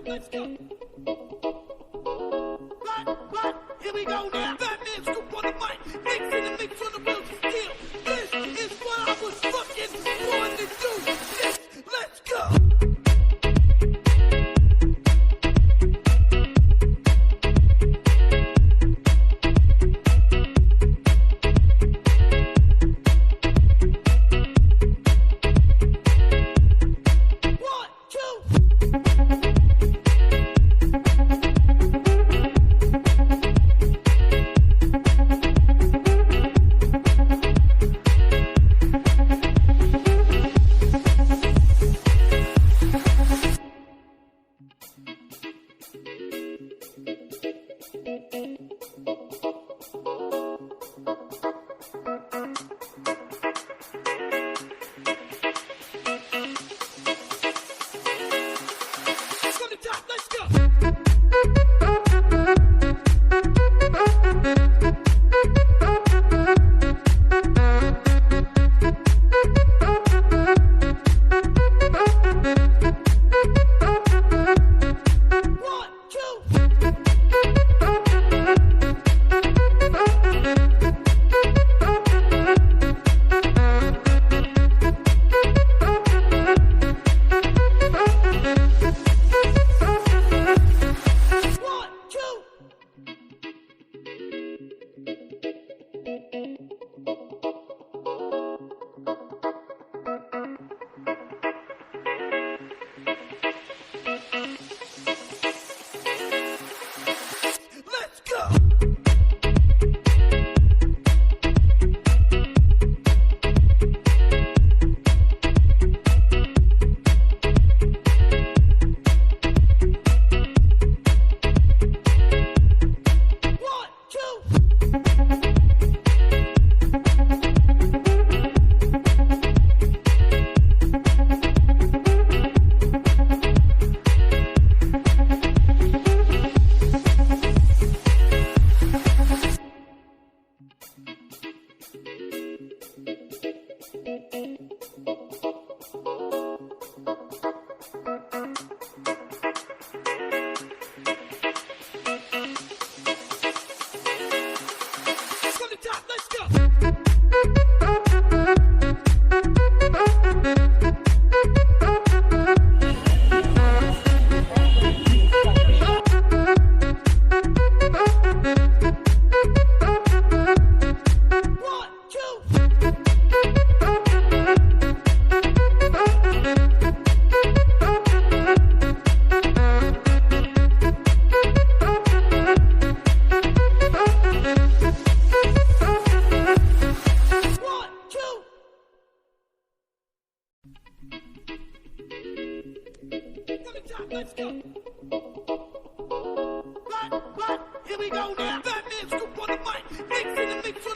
Let's go. Right, here we go now. Batman scoop on the mic, mix in the mix on the wheels of steel. This is what I was fucking born to do. Yes, let's go. Let's go. Right, here we go now. Batman scoop on the mic, mix in the mix